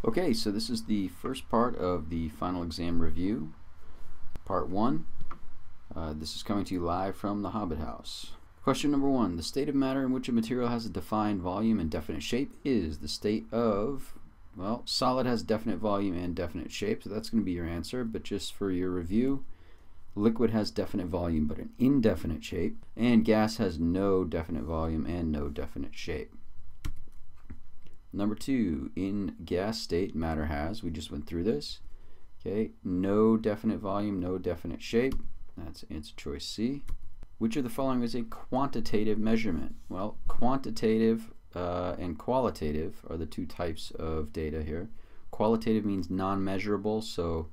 Okay, so this is the first part of the final exam review, part 1. This is coming to you live from the Hobbit House. Question number 1. The state of matter in which a material has a defined volume and definite shape is the state of, well, solid has definite volume and definite shape, so that's going to be your answer, but just for your review, liquid has definite volume but an indefinite shape, and gas has no definite volume and no definite shape. Number 2, in gas state, matter has, we just went through this, okay, no definite volume, no definite shape. That's answer choice C. Which of the following is a quantitative measurement? Well, quantitative and qualitative are the two types of data here. Qualitative means non-measurable, so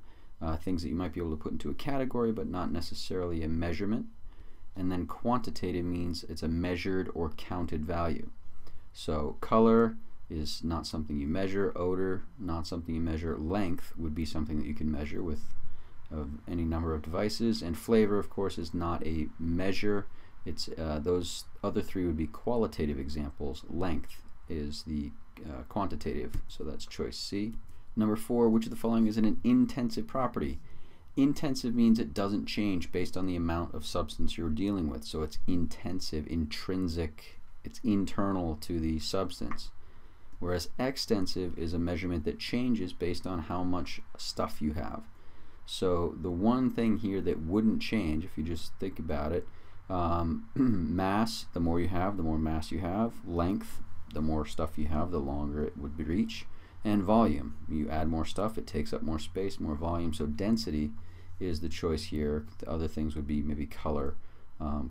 things that you might be able to put into a category but not necessarily a measurement. And then quantitative means it's a measured or counted value. So color is not something you measure, odor not something you measure, length would be something that you can measure with any number of devices, and flavor of course is not a measure. It's those other three would be qualitative examples. Length is the quantitative, so that's choice C. Number 4, which of the following is an intensive property? Intensive means it doesn't change based on the amount of substance you're dealing with, so it's intensive, intrinsic, it's internal to the substance. Whereas extensive is a measurement that changes based on how much stuff you have. So the one thing here that wouldn't change, if you just think about it, mass, the more you have, the more mass you have. Length, the more stuff you have, the longer it would reach. And volume, you add more stuff, it takes up more space, more volume. So density is the choice here. The other things would be maybe color.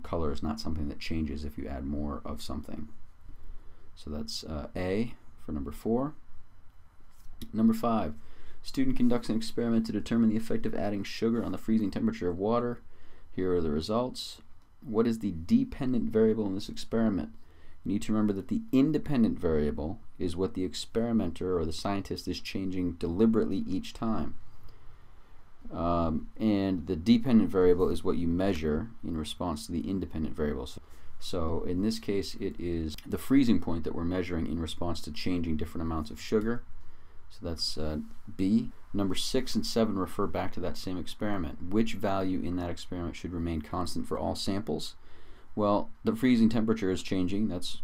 Color is not something that changes if you add more of something. So that's A for number 4. Number 5. Student conducts an experiment to determine the effect of adding sugar on the freezing temperature of water. Here are the results. What is the dependent variable in this experiment? You need to remember that the independent variable is what the experimenter or the scientist is changing deliberately each time. And the dependent variable is what you measure in response to the independent variable. So in this case, it is the freezing point that we're measuring in response to changing different amounts of sugar. So that's B. Number 6 and 7 refer back to that same experiment. Which value in that experiment should remain constant for all samples? Well, the freezing temperature is changing. That's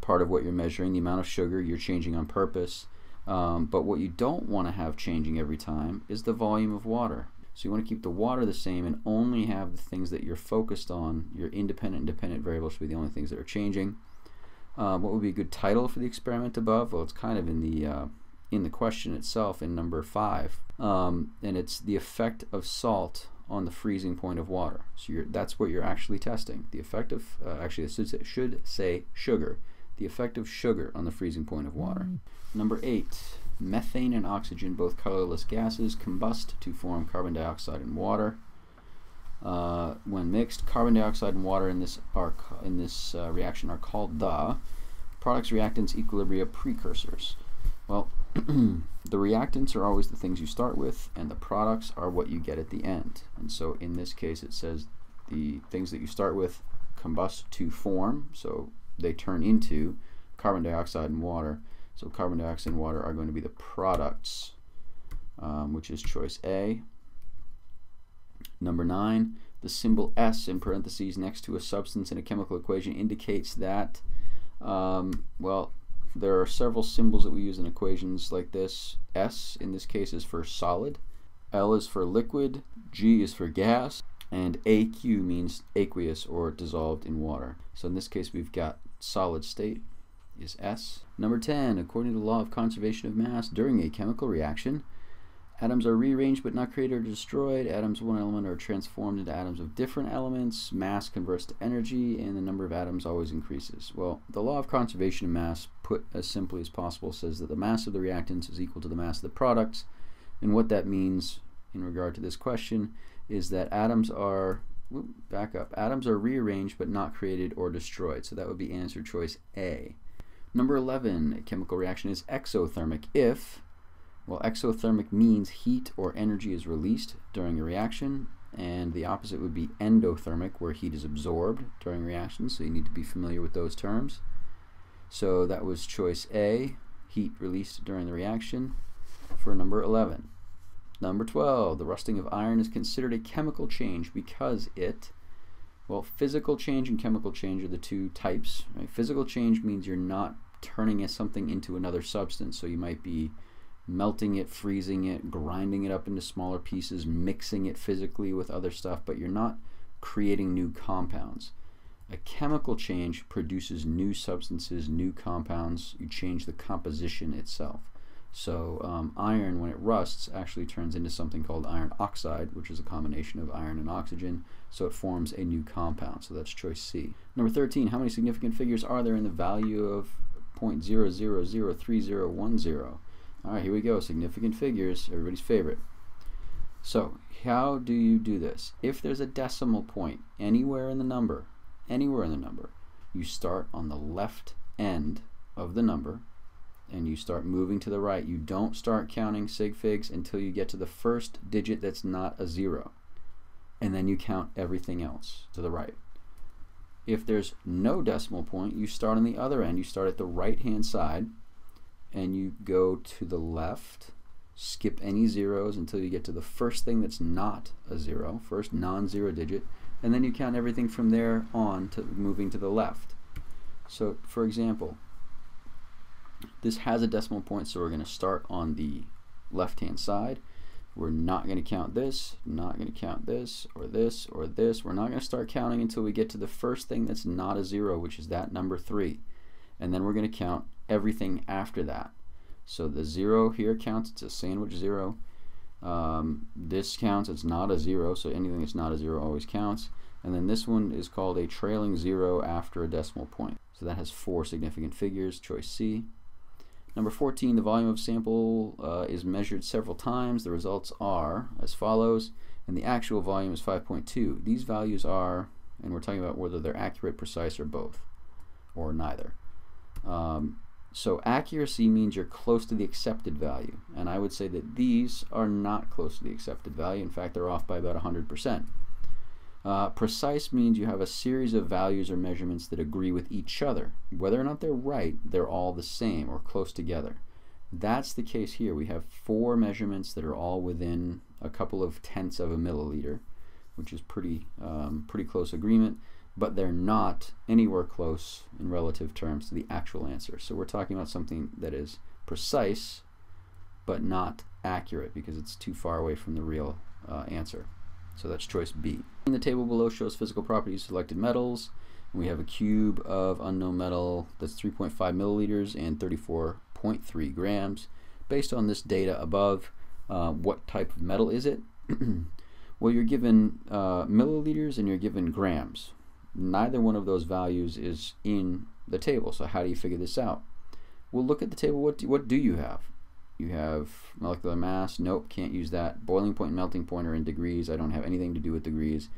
part of what you're measuring. The amount of sugar you're changing on purpose. But what you don't want to have changing every time is the volume of water. So you want to keep the water the same and only have the things that you're focused on. Your independent and dependent variables should be the only things that are changing. What would be a good title for the experiment above? Well, it's kind of in the question itself in number 5, and it's the effect of salt on the freezing point of water. So that's what you're actually testing. The effect of, actually it should say sugar. The effect of sugar on the freezing point of water. Number 8, methane and oxygen, both colorless gases, combust to form carbon dioxide and water. When mixed, carbon dioxide and water in this reaction are called the products, reactants, equilibria, precursors. Well, the reactants are always the things you start with, and the products are what you get at the end. And so in this case it says the things that you start with combust to form, so they turn into carbon dioxide and water. So carbon dioxide and water are going to be the products, which is choice A. Number 9, the symbol S in parentheses next to a substance in a chemical equation indicates that, well, there are several symbols that we use in equations like this. S in this case is for solid, L is for liquid, G is for gas, and AQ means aqueous or dissolved in water. So in this case we've got solid state is S. Number 10, according to the law of conservation of mass, during a chemical reaction, atoms are rearranged but not created or destroyed. Atoms of one element are transformed into atoms of different elements. Mass converts to energy, and the number of atoms always increases. Well, the law of conservation of mass, put as simply as possible, says that the mass of the reactants is equal to the mass of the products. And what that means in regard to this question is that atoms are, atoms are rearranged but not created or destroyed. So that would be answer choice A. Number 11, a chemical reaction is exothermic if, well, exothermic means heat or energy is released during a reaction, and the opposite would be endothermic, where heat is absorbed during reactions, so you need to be familiar with those terms. So that was choice A, heat released during the reaction. for number 11. Number 12, the rusting of iron is considered a chemical change because it, well, physical change and chemical change are the two types. Right? Physical change means you're not turning something into another substance. So you might be melting it, freezing it, grinding it up into smaller pieces, mixing it physically with other stuff, but you're not creating new compounds. A chemical change produces new substances, new compounds. You change the composition itself. So iron, when it rusts, actually turns into something called iron oxide, which is a combination of iron and oxygen, so it forms a new compound. So that's choice C. Number 13, how many significant figures are there in the value of 0.0003010? All right, here we go, significant figures, everybody's favorite. So how do you do this? If there's a decimal point anywhere in the number, you start on the left end of the number, and you start moving to the right. You don't start counting sig figs until you get to the first digit that's not a 0. And then you count everything else to the right. If there's no decimal point, you start on the other end. You start at the right-hand side, and you go to the left, skip any zeros until you get to the first thing that's not a 0, first non-zero digit, and then you count everything from there on to moving to the left. So, for example, this has a decimal point, so we're going to start on the left-hand side. We're not going to count this, not going to count this, or this, or this. We're not going to start counting until we get to the first thing that's not a 0, which is that number 3. And then we're going to count everything after that. So the 0 here counts, it's a sandwich 0. This counts, it's not a 0, so anything that's not a 0 always counts. And then this one is called a trailing 0 after a decimal point. So that has 4 significant figures, choice C. Number 14, the volume of sample is measured several times. The results are as follows, and the actual volume is 5.2. These values are, and we're talking about whether they're accurate, precise, or both, or neither. So accuracy means you're close to the accepted value, and I would say that these are not close to the accepted value. In fact, they're off by about 100%. Precise means you have a series of values or measurements that agree with each other. Whether or not they're right, they're all the same or close together. That's the case here. We have 4 measurements that are all within a couple of tenths of a milliliter, which is pretty close agreement, but they're not anywhere close in relative terms to the actual answer. So we're talking about something that is precise, but not accurate because it's too far away from the real answer. So that's choice B. The table below shows physical properties of selected metals. We have a cube of unknown metal that's 3.5 milliliters and 34.3 grams. Based on this data above, what type of metal is it? Well, you're given milliliters and you're given grams. Neither one of those values is in the table, so how do you figure this out? We'll look at the table. What do you have? You have molecular mass. Nope, can't use that. Boiling point and melting point are in degrees. I don't have anything to do with degrees.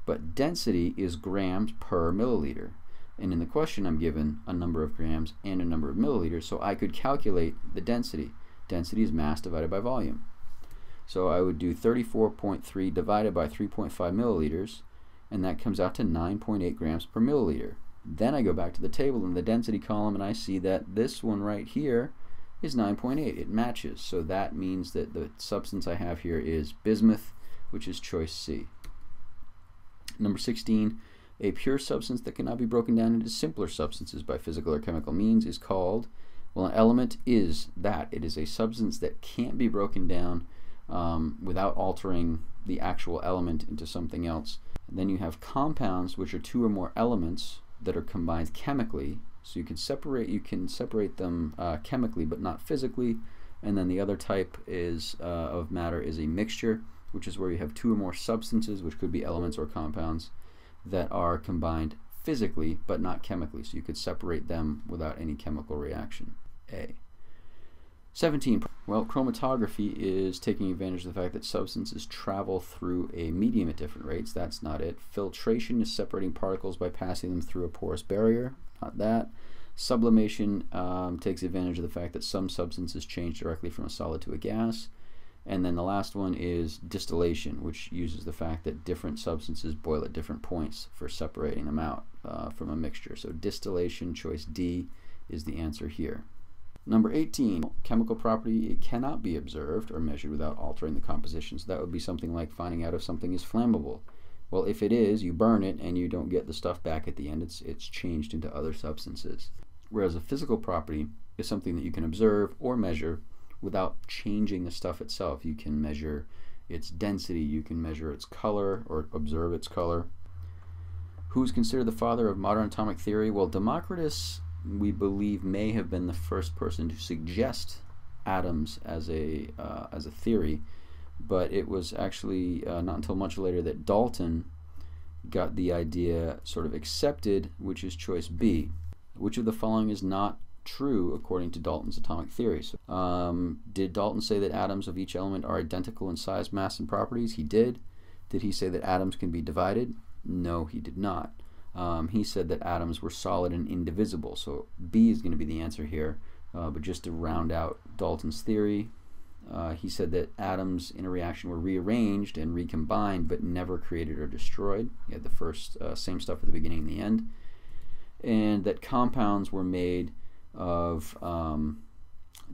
But density is grams per milliliter. And in the question I'm given a number of grams and a number of milliliters, so I could calculate the density. Density is mass divided by volume. So I would do 34.3 divided by 3.5 milliliters, and that comes out to 9.8 grams per milliliter. Then I go back to the table in the density column, and I see that this one right here is 9.8. It matches. So that means that the substance I have here is bismuth, which is choice C. Number 16, a pure substance that cannot be broken down into simpler substances by physical or chemical means is called, well, an element is that. It is a substance that can't be broken down without altering the actual element into something else. And then you have compounds, which are 2 or more elements that are combined chemically. So you can separate them chemically, but not physically. And then the other type is of matter is a mixture, which is where you have 2 or more substances, which could be elements or compounds, that are combined physically, but not chemically. So you could separate them without any chemical reaction. A. 17. Well, chromatography is taking advantage of the fact that substances travel through a medium at different rates. That's not it. Filtration is separating particles by passing them through a porous barrier. Not that. Sublimation takes advantage of the fact that some substances change directly from a solid to a gas. And then the last one is distillation, which uses the fact that different substances boil at different points for separating them out from a mixture. So distillation, choice D, is the answer here. Number 18, chemical property, it cannot be observed or measured without altering the composition. So that would be something like finding out if something is flammable. Well, if it is, you burn it and you don't get the stuff back at the end. It's changed into other substances. Whereas a physical property is something that you can observe or measure without changing the stuff itself. You can measure its density, you can measure its color or observe its color. Who's considered the father of modern atomic theory? Well, Democritus, we believe, may have been the first person to suggest atoms as a theory, but it was actually not until much later that Dalton got the idea sort of accepted, which is choice B. Which of the following is not true according to Dalton's atomic theory? So, did Dalton say that atoms of each element are identical in size, mass, and properties? He did. Did he say that atoms can be divided? No, he did not. He said that atoms were solid and indivisible. So B is going to be the answer here. But just to round out Dalton's theory, he said that atoms in a reaction were rearranged and recombined, but never created or destroyed. He had the first same stuff at the beginning and the end. And that compounds were made of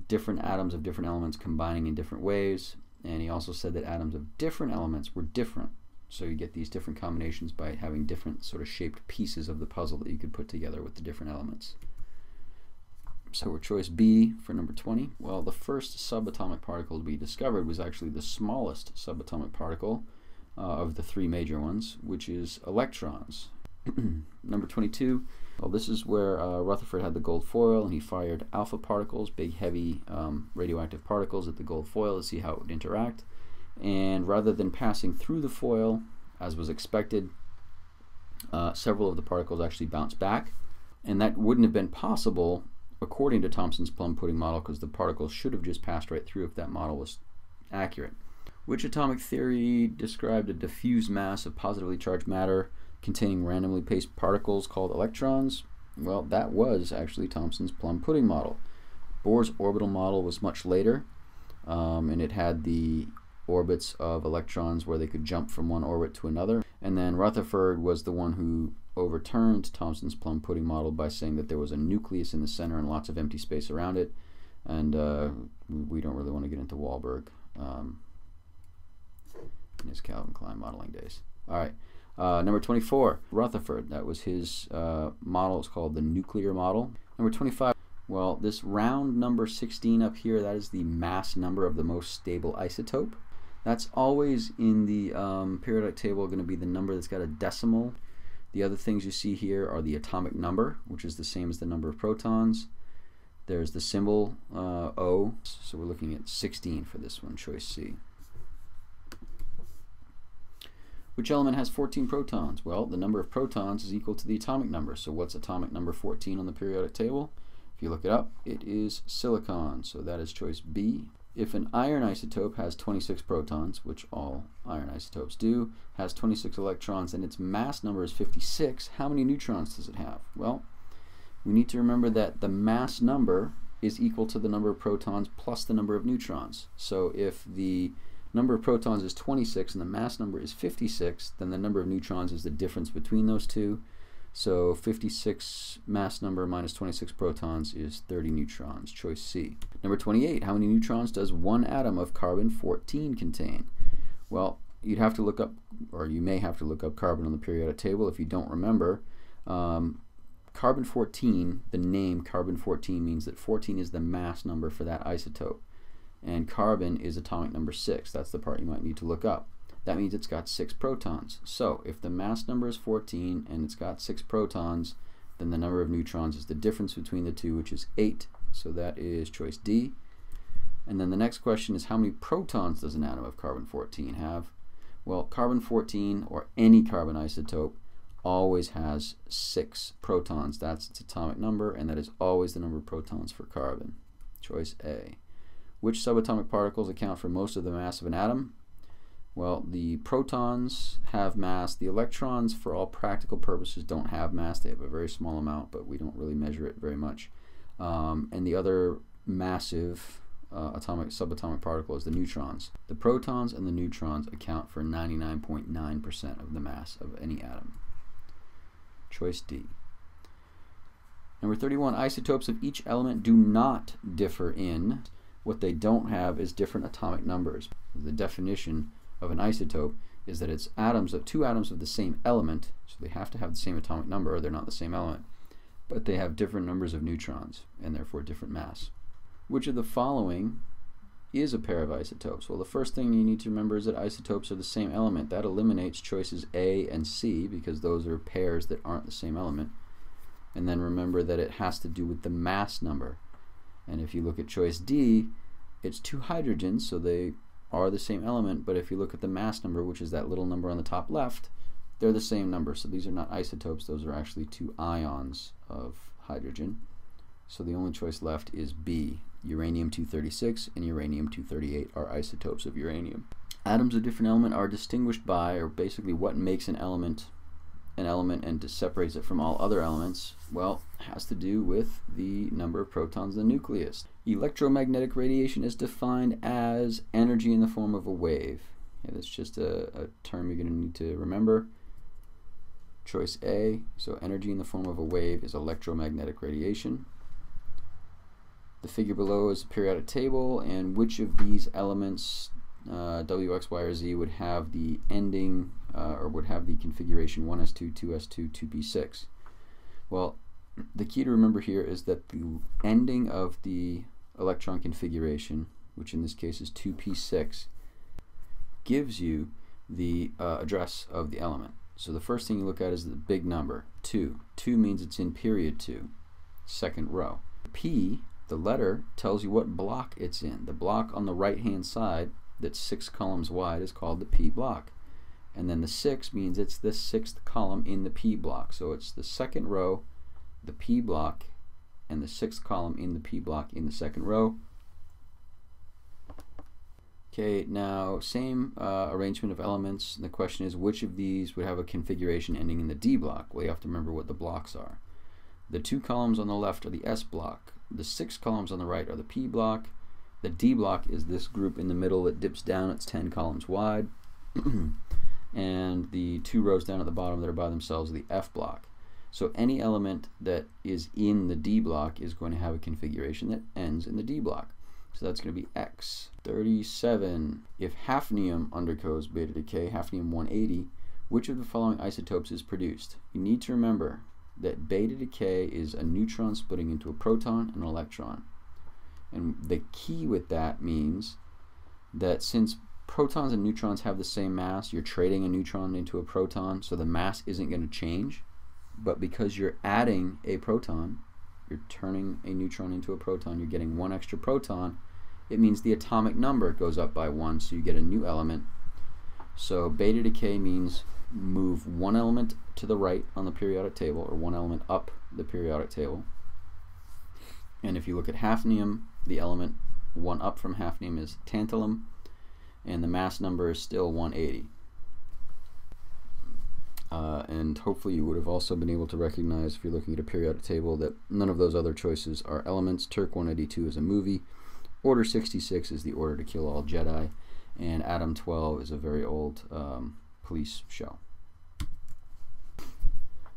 different atoms of different elements combining in different ways. And he also said that atoms of different elements were different. So you get these different combinations by having different sort of shaped pieces of the puzzle that you could put together with the different elements. So we're choice B for number 20. Well, the first subatomic particle to be discovered was actually the smallest subatomic particle of the three major ones, which is electrons. Number 22. Well, this is where Rutherford had the gold foil, and he fired alpha particles, big heavy radioactive particles, at the gold foil to see how it would interact. And rather than passing through the foil, as was expected, several of the particles actually bounced back. And that wouldn't have been possible according to Thomson's plum pudding model, because the particles should have just passed right through if that model was accurate. Which atomic theory described a diffuse mass of positively charged matter containing randomly placed particles called electrons? Well, that was actually Thomson's plum pudding model. Bohr's orbital model was much later, and it had the orbits of electrons where they could jump from one orbit to another. And then Rutherford was the one who overturned Thomson's plum pudding model by saying that there was a nucleus in the center and lots of empty space around it. And we don't really want to get into Wahlberg in his Calvin Klein modeling days. All right, number 24, Rutherford. That was his model. It's called the nuclear model. Number 25. Well, this round number 16 up here, that is the mass number of the most stable isotope. That's always in the periodic table going to be the number that's got a decimal. The other things you see here are the atomic number, which is the same as the number of protons. There's the symbol O, so we're looking at 16 for this one, choice C. Which element has 14 protons? Well, the number of protons is equal to the atomic number. So what's atomic number 14 on the periodic table? If you look it up, it is silicon, so that is choice B. If an iron isotope has 26 protons, which all iron isotopes do, has 26 electrons, and its mass number is 56, how many neutrons does it have? Well, we need to remember that the mass number is equal to the number of protons plus the number of neutrons. So if the number of protons is 26 and the mass number is 56, then the number of neutrons is the difference between those two. So 56 mass number minus 26 protons is 30 neutrons, choice C. Number 28, how many neutrons does one atom of carbon-14 contain? Well, you'd have to look up, or you may have to look up carbon on the periodic table if you don't remember. Carbon-14, the name carbon-14 means that 14 is the mass number for that isotope. And carbon is atomic number 6. That's the part you might need to look up. That means it's got 6 protons. So if the mass number is 14 and it's got 6 protons, then the number of neutrons is the difference between the two, which is 8. So that is choice D. And then the next question is, how many protons does an atom of carbon-14 have? Well, carbon-14, or any carbon isotope, always has 6 protons. That's its atomic number, and that is always the number of protons for carbon. Choice A. Which subatomic particles account for most of the mass of an atom? Well, the protons have mass. The electrons, for all practical purposes, don't have mass. They have a very small amount, but we don't really measure it very much. And the other massive subatomic particle is the neutrons. The protons and the neutrons account for 99.9% of the mass of any atom. Choice D. Number 31, isotopes of each element do not differ in. What they don't have is different atomic numbers. The definition of an isotope is that it's two atoms of the same element, so they have to have the same atomic number or they're not the same element, but they have different numbers of neutrons and therefore different mass. Which of the following is a pair of isotopes? Well, the first thing you need to remember is that isotopes are the same element. That eliminates choices A and C because those are pairs that aren't the same element. And then remember that it has to do with the mass number. And if you look at choice D, it's two hydrogens, so they are the same element, but if you look at the mass number, which is that little number on the top left, they're the same number. So these are not isotopes, those are actually two ions of hydrogen. So the only choice left is B. Uranium-236 and uranium-238 are isotopes of uranium. Atoms of different element are distinguished by, or basically what makes an element and separates it from all other elements, well, has to do with the number of protons in the nucleus. Electromagnetic radiation is defined as energy in the form of a wave. Okay, that's just a term you're going to need to remember. Choice A, so energy in the form of a wave is electromagnetic radiation. The figure below is a periodic table, and which of these elements, W, X, Y, or Z, would have the ending or would have the configuration 1s2, 2s2, 2p6? Well, the key to remember here is that the ending of the electron configuration, which in this case is 2p6, gives you the address of the element. So the first thing you look at is the big number, 2. 2 means it's in period 2, second row. P, the letter, tells you what block it's in. The block on the right-hand side that's 6 columns wide is called the P block. And then the 6 means it's the 6th column in the P block. So it's the second row, the P block, and the 6th column in the P block in the second row. Okay, now same arrangement of elements. The question is, which of these would have a configuration ending in the D block? Well, you have to remember what the blocks are. The 2 columns on the left are the S block. The 6 columns on the right are the P block. The D block is this group in the middle that dips down. It's 10 columns wide. And the 2 rows down at the bottom that are by themselves are the F block. So any element that is in the D block is going to have a configuration that ends in the D block. So that's going to be X. 37. If hafnium undergoes beta decay, hafnium-180, which of the following isotopes is produced? You need to remember that beta decay is a neutron splitting into a proton and an electron. And the key with that means that since protons and neutrons have the same mass, you're trading a neutron into a proton, so the mass isn't going to change. But because you're adding a proton, you're turning a neutron into a proton, you're getting 1 extra proton, it means the atomic number goes up by 1, so you get a new element. So beta decay means move 1 element to the right on the periodic table, or 1 element up the periodic table. And if you look at hafnium, the element 1 up from hafnium is tantalum, and the mass number is still 180. And hopefully you would have also been able to recognize, if you're looking at a periodic table, that none of those other choices are elements. Turk 182 is a movie. Order 66 is the Order to Kill All Jedi. And Atom 12 is a very old police show.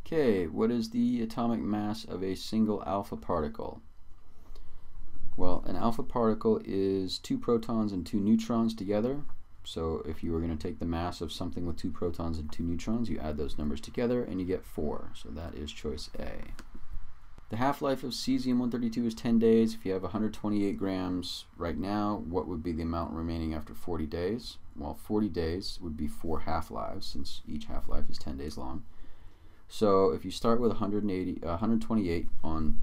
Okay, what is the atomic mass of a single alpha particle? Well, an alpha particle is 2 protons and 2 neutrons together. So if you were going to take the mass of something with 2 protons and 2 neutrons, you add those numbers together and you get 4. So that is choice A. The half-life of cesium-132 is 10 days. If you have 128 grams right now, what would be the amount remaining after 40 days? Well, 40 days would be 4 half-lives, since each half-life is 10 days long. So if you start with 128 on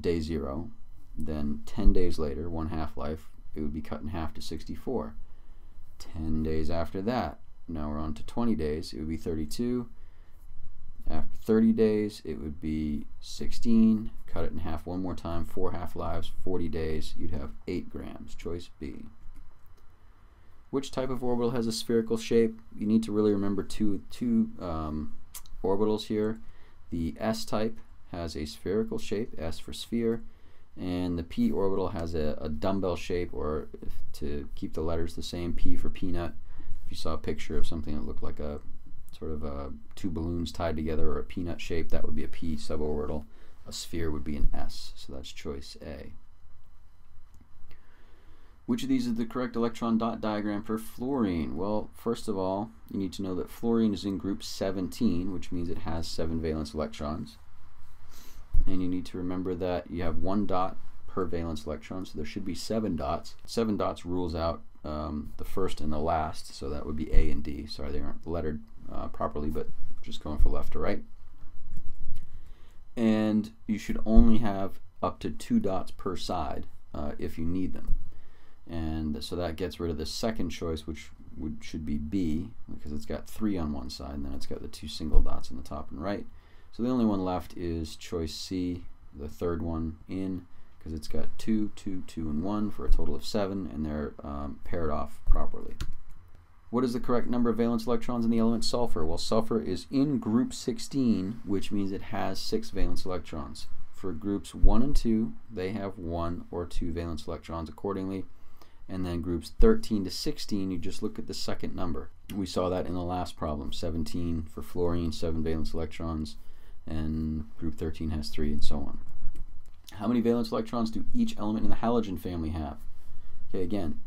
day 0, then 10 days later, 1 half-life, it would be cut in half to 64. 10 days after that, now we're on to 20 days, it would be 32. After 30 days, it would be 16. Cut it in half one more time, 4 half-lives, 40 days, you'd have 8 grams. Choice B. Which type of orbital has a spherical shape? You need to really remember two orbitals here. The S type has a spherical shape, S for sphere, and the P orbital has a dumbbell shape, or to keep the letters the same, P for peanut. If you saw a picture of something that looked like a sort of 2 balloons tied together, or a peanut shape, that would be a P suborbital. a sphere would be an S, so that's choice A. Which of these is the correct electron dot diagram for fluorine? Well, first of all, you need to know that fluorine is in group 17, which means it has 7 valence electrons. And you need to remember that you have 1 dot per valence electron, so there should be 7 dots. 7 dots rules out the first and the last, so that would be A and D. Sorry, they aren't lettered properly, but just going from left to right. And you should only have up to 2 dots per side if you need them. And so that gets rid of the second choice, which should be B, because it's got 3 on one side, and then it's got the 2 single dots on the top and right. So the only one left is choice C, the third one in, because it's got 2, 2, 2, and 1 for a total of 7, and they're paired off properly. What is the correct number of valence electrons in the element sulfur? Well, sulfur is in group 16, which means it has 6 valence electrons. For groups 1 and 2, they have 1 or 2 valence electrons accordingly. And then groups 13 to 16, you just look at the second number. We saw that in the last problem. 17 for fluorine, 7 valence electrons, and group 13 has 3, and so on. How many valence electrons do each element in the halogen family have? Okay, again,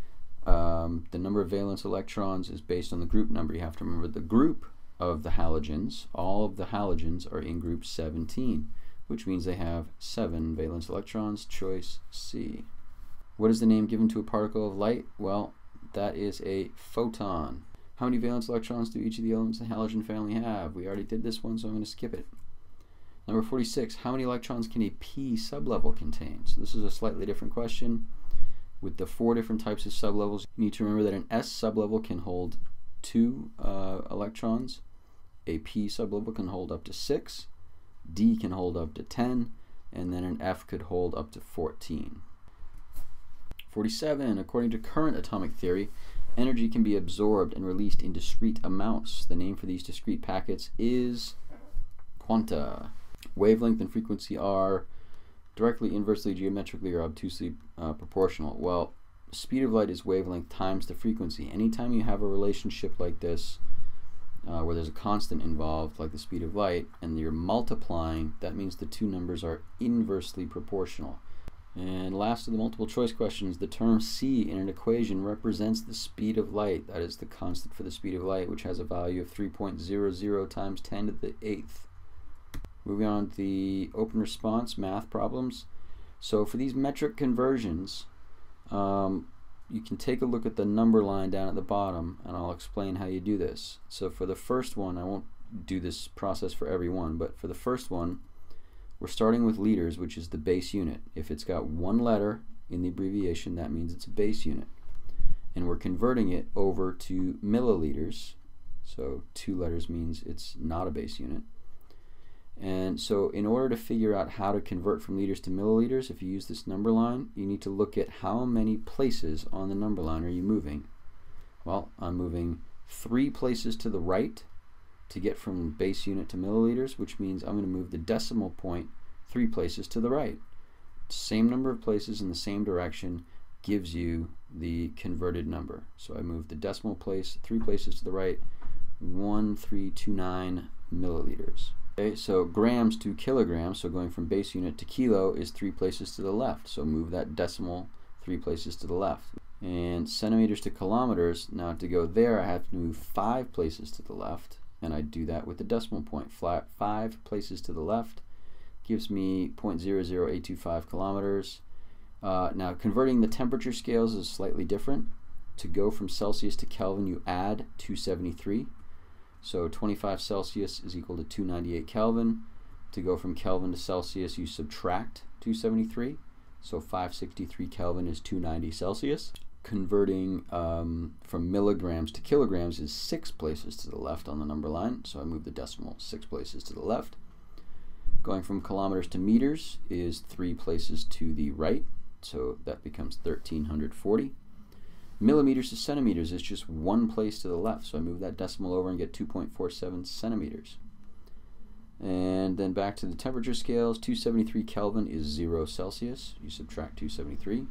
the number of valence electrons is based on the group number. You have to remember the group of the halogens. All of the halogens are in group 17, which means they have 7 valence electrons. Choice C. What is the name given to a particle of light? Well, that is a photon. How many valence electrons do each of the elements in the halogen family have? We already did this one, so I'm going to skip it. Number 46, how many electrons can a p sublevel contain? So this is a slightly different question. With the 4 different types of sublevels, you need to remember that an S sublevel can hold 2 electrons, a p sublevel can hold up to 6, D can hold up to 10, and then an F could hold up to 14. 47, according to current atomic theory, energy can be absorbed and released in discrete amounts. The name for these discrete packets is quanta. Wavelength and frequency are directly, inversely, geometrically, or obtusely proportional. Well, speed of light is wavelength times the frequency. Anytime you have a relationship like this, where there's a constant involved, like the speed of light, and you're multiplying, that means the two numbers are inversely proportional. And last of the multiple choice questions, the term c in an equation represents the speed of light. That is the constant for the speed of light, which has a value of 3.00 times 10 to the 8th. Moving on to the open response math problems. So for these metric conversions, you can take a look at the number line down at the bottom, and I'll explain how you do this. So for the first one, I won't do this process for every one, but for the first one, we're starting with liters, which is the base unit. If it's got 1 letter in the abbreviation, that means it's a base unit. And we're converting it over to milliliters. So 2 letters means it's not a base unit. And so in order to figure out how to convert from liters to milliliters, if you use this number line, you need to look at how many places on the number line are you moving. Well, I'm moving 3 places to the right to get from base unit to milliliters, which means I'm going to move the decimal point 3 places to the right. Same number of places in the same direction gives you the converted number. So I move the decimal place 3 places to the right, 1329 milliliters. Okay, so grams to kilograms, so going from base unit to kilo is 3 places to the left. So move that decimal 3 places to the left. And centimeters to kilometers, now to go there I have to move 5 places to the left. And I do that with the decimal point. 5 places to the left gives me 0.00825 kilometers. Now converting the temperature scales is slightly different. To go from Celsius to Kelvin, you add 273. So 25 Celsius is equal to 298 Kelvin. To go from Kelvin to Celsius, you subtract 273. So 563 Kelvin is 290 Celsius. Converting from milligrams to kilograms is 6 places to the left on the number line, so I move the decimal 6 places to the left. Going from kilometers to meters is 3 places to the right, so that becomes 1340. Millimeters to centimeters is just 1 place to the left, so I move that decimal over and get 2.47 centimeters. And then back to the temperature scales, 273 Kelvin is 0 Celsius, you subtract 273.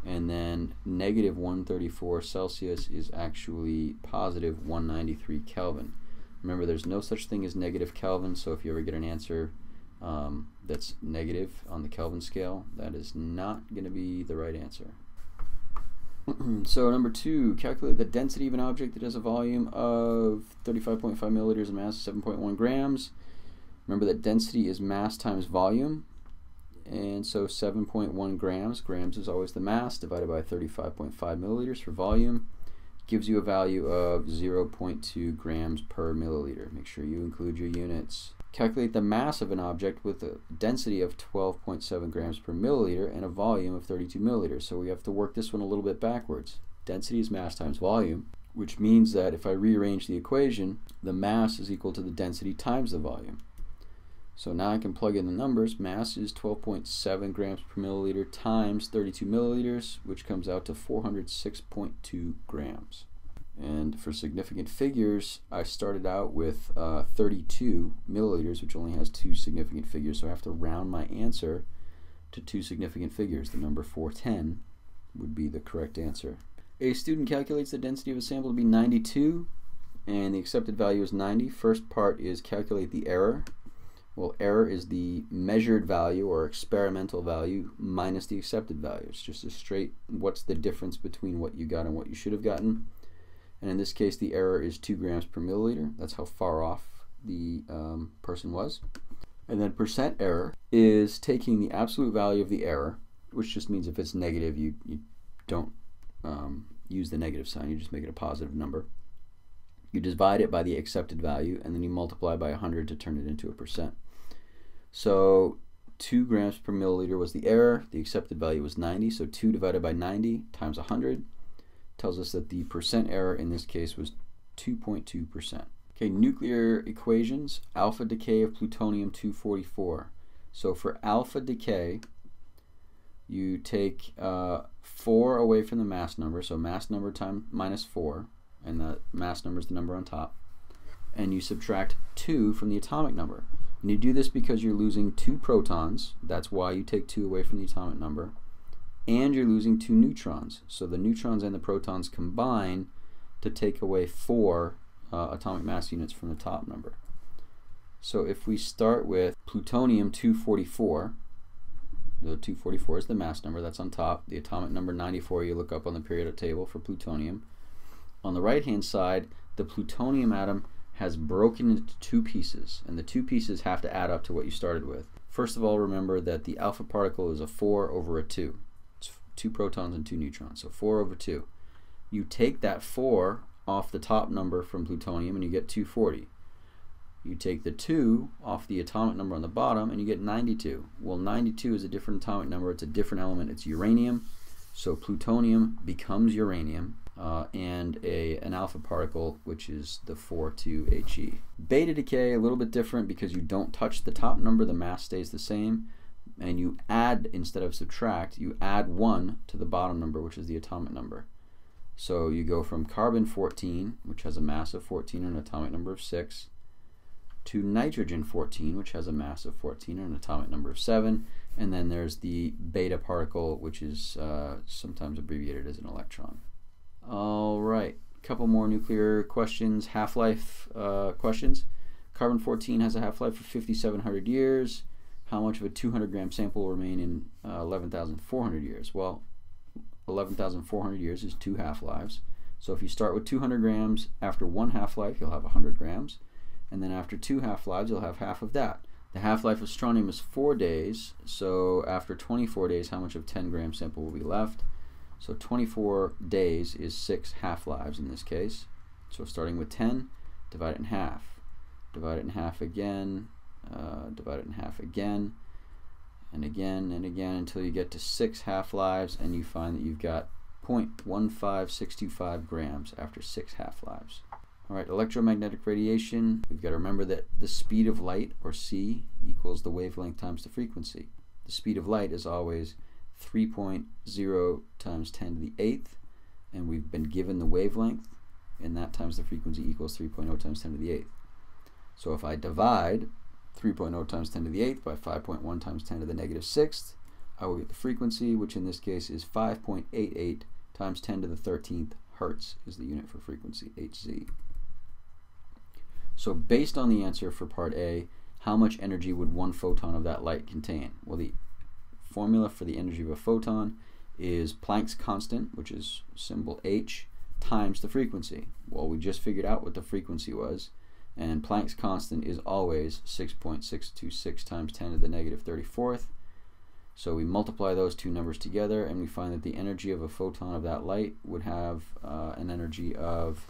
And then negative 134 Celsius is actually positive 193 Kelvin. Remember, there's no such thing as negative Kelvin, so if you ever get an answer that's negative on the Kelvin scale, that is not going to be the right answer. So number 2, calculate the density of an object that has a volume of 35.5 milliliters and mass 7.1 grams. Remember that density is mass times volume, and so 7.1 grams, grams is always the mass, divided by 35.5 milliliters for volume, gives you a value of 0.2 grams per milliliter. Make sure you include your units. Calculate the mass of an object with a density of 12.7 grams per milliliter and a volume of 32 milliliters. So we have to work this one a little bit backwards. Density is mass times volume, which means that if I rearrange the equation, the mass is equal to the density times the volume. So now I can plug in the numbers. Mass is 12.7 grams per milliliter times 32 milliliters, which comes out to 406.2 grams. And for significant figures, I started out with 32 milliliters, which only has 2 significant figures, so I have to round my answer to 2 significant figures. The number 410 would be the correct answer. A student calculates the density of a sample to be 92, and the accepted value is 90. First part is calculate the error. Well, error is the measured value or experimental value minus the accepted value. It's just a straight, what's the difference between what you got and what you should have gotten. And in this case, the error is 2 grams per milliliter. That's how far off the person was. And then percent error is taking the absolute value of the error, which just means if it's negative, you don't use the negative sign. You just make it a positive number. You divide it by the accepted value, and then you multiply by 100 to turn it into a percent. So 2 grams per milliliter was the error. The accepted value was 90. So 2 divided by 90 times 100 tells us that the percent error in this case was 2.2%. Okay, nuclear equations, alpha decay of plutonium-244. So for alpha decay, you take 4 away from the mass number, so mass number times minus 4, and the mass number is the number on top, and you subtract 2 from the atomic number. And you do this because you're losing 2 protons, that's why you take 2 away from the atomic number, and you're losing 2 neutrons. So the neutrons and the protons combine to take away 4 atomic mass units from the top number. So if we start with plutonium-244, the 244 is the mass number, that's on top. The atomic number 94 you look up on the periodic table for plutonium. On the right hand side, the plutonium atom has broken into 2 pieces, and the 2 pieces have to add up to what you started with. First of all, remember that the alpha particle is a 4 over a 2. 2 protons and 2 neutrons, so 4 over 2. You take that 4 off the top number from plutonium and you get 240. You take the 2 off the atomic number on the bottom and you get 92. Well, 92 is a different atomic number, it's a different element, it's uranium. So plutonium becomes uranium, and an alpha particle, which is the 42He. Beta decay, a little bit different because you don't touch the top number, the mass stays the same. And you add, instead of subtract, you add 1 to the bottom number, which is the atomic number. So you go from carbon-14, which has a mass of 14 and an atomic number of 6, to nitrogen-14, which has a mass of 14 and an atomic number of 7, and then there's the beta particle, which is sometimes abbreviated as an electron. All right, a couple more nuclear questions, half-life questions. Carbon-14 has a half-life of 5,700 years. How much of a 200-gram sample will remain in 11,400 years? Well, 11,400 years is 2 half-lives. So if you start with 200 grams, after 1 half-life, you'll have 100 grams. And then after 2 half-lives, you'll have half of that. The half-life of strontium is 4 days. So after 24 days, how much of 10-gram sample will be left? So 24 days is 6 half-lives in this case. So starting with 10, divide it in half. Divide it in half again. Divide it in half again, and again, and again, until you get to 6 half-lives, and you find that you've got 0.15625 grams after 6 half-lives. All right, electromagnetic radiation, we've got to remember that the speed of light, or c, equals the wavelength times the frequency. The speed of light is always 3.0 times 10 to the 8th, and we've been given the wavelength, and that times the frequency equals 3.0 times 10 to the 8th. So if I divide 3.0 times 10 to the 8th by 5.1 times 10 to the negative 6th, I will get the frequency, which in this case is 5.88 times 10 to the 13th hertz is the unit for frequency, Hz. So based on the answer for part A, how much energy would one photon of that light contain? Well, the formula for the energy of a photon is Planck's constant, which is symbol h, times the frequency. Well, we just figured out what the frequency was, and Planck's constant is always 6.626 times 10 to the negative 34th. So we multiply those two numbers together, and we find that the energy of a photon of that light would have an energy of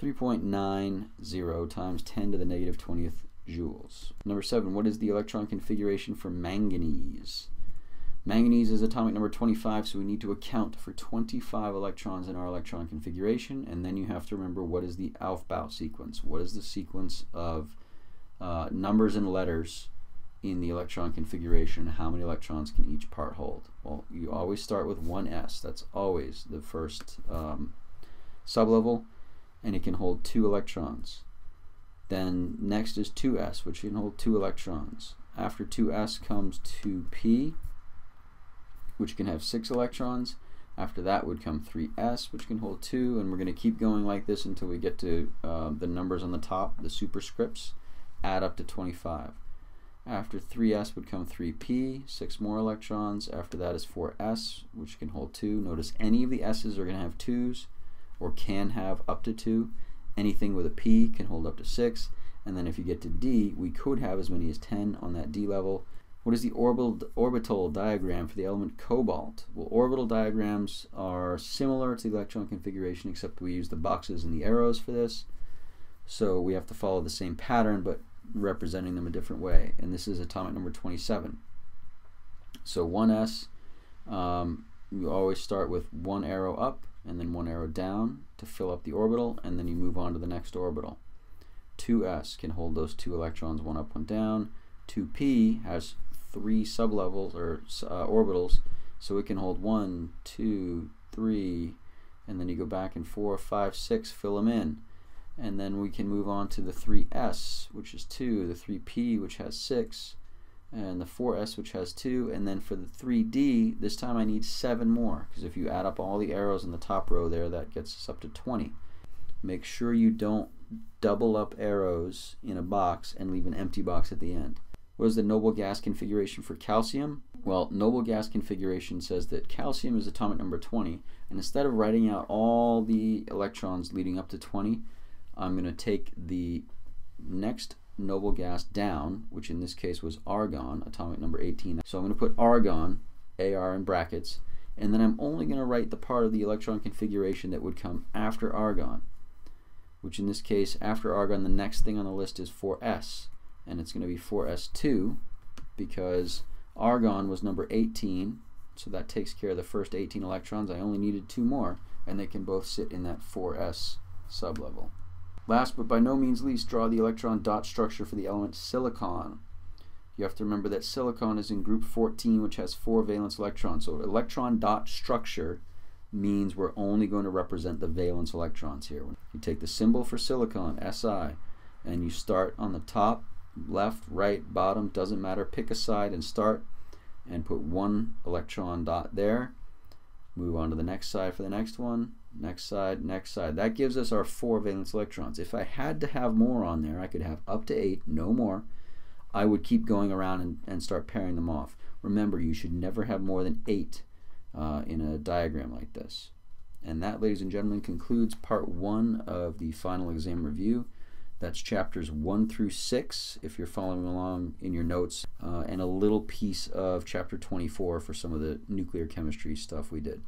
3.90 times 10 to the negative 20th joules. Number 7, what is the electron configuration for manganese? Manganese is atomic number 25, so we need to account for 25 electrons in our electron configuration, and then you have to remember what is the Aufbau sequence. What is the sequence of numbers and letters in the electron configuration? How many electrons can each part hold? Well, you always start with 1s. That's always the first sublevel, and it can hold 2 electrons. Then next is 2s, which can hold 2 electrons. After 2s comes 2p, which can have 6 electrons. After that would come 3s, which can hold 2, and we're going to keep going like this until we get to the numbers on the top, the superscripts, add up to 25. After 3s would come 3p, 6 more electrons. After that is 4s, which can hold 2. Notice any of the s's are going to have 2's, or can have up to 2. Anything with a p can hold up to 6. And then if you get to d, we could have as many as 10 on that d level. What is the orbital diagram for the element cobalt? Well, orbital diagrams are similar to the electron configuration, except we use the boxes and the arrows for this. So we have to follow the same pattern, but representing them a different way. And this is atomic number 27. So 1s, you always start with 1 arrow up and then 1 arrow down to fill up the orbital, and then you move on to the next orbital. 2s can hold those 2 electrons, 1 up, 1 down. 2p has 3 sublevels or orbitals, so it can hold 1, 2, 3, and then you go back and 4, 5, 6, fill them in. And then we can move on to the 3s, which is 2, the 3p, which has 6, and the 4s, which has 2, and then for the 3d, this time I need 7 more, because if you add up all the arrows in the top row there, that gets us up to 20. Make sure you don't double up arrows in a box and leave an empty box at the end. What is the noble gas configuration for calcium? Well, noble gas configuration says that calcium is atomic number 20, and instead of writing out all the electrons leading up to 20, I'm going to take the next noble gas down, which in this case was argon, atomic number 18. So I'm going to put argon, AR in brackets, and then I'm only going to write the part of the electron configuration that would come after argon, which in this case, after argon, the next thing on the list is 4s, and it's going to be 4s2 because argon was number 18, so that takes care of the first 18 electrons. I only needed 2 more, and they can both sit in that 4s sublevel. Last but by no means least, draw the electron dot structure for the element silicon. You have to remember that silicon is in group 14, which has 4 valence electrons. So electron dot structure means we're only going to represent the valence electrons here. You take the symbol for silicon, Si, and you start on the top, left, right, bottom, doesn't matter, pick a side and start, and put 1 electron dot there. Move on to the next side for the next one, next side, next side. That gives us our 4 valence electrons. If I had to have more on there, I could have up to 8, no more. I would keep going around and start pairing them off. Remember, you should never have more than 8 in a diagram like this. And that, ladies and gentlemen, concludes part 1 of the final exam review. That's chapters 1 through 6 if you're following along in your notes, and a little piece of chapter 24 for some of the nuclear chemistry stuff we did.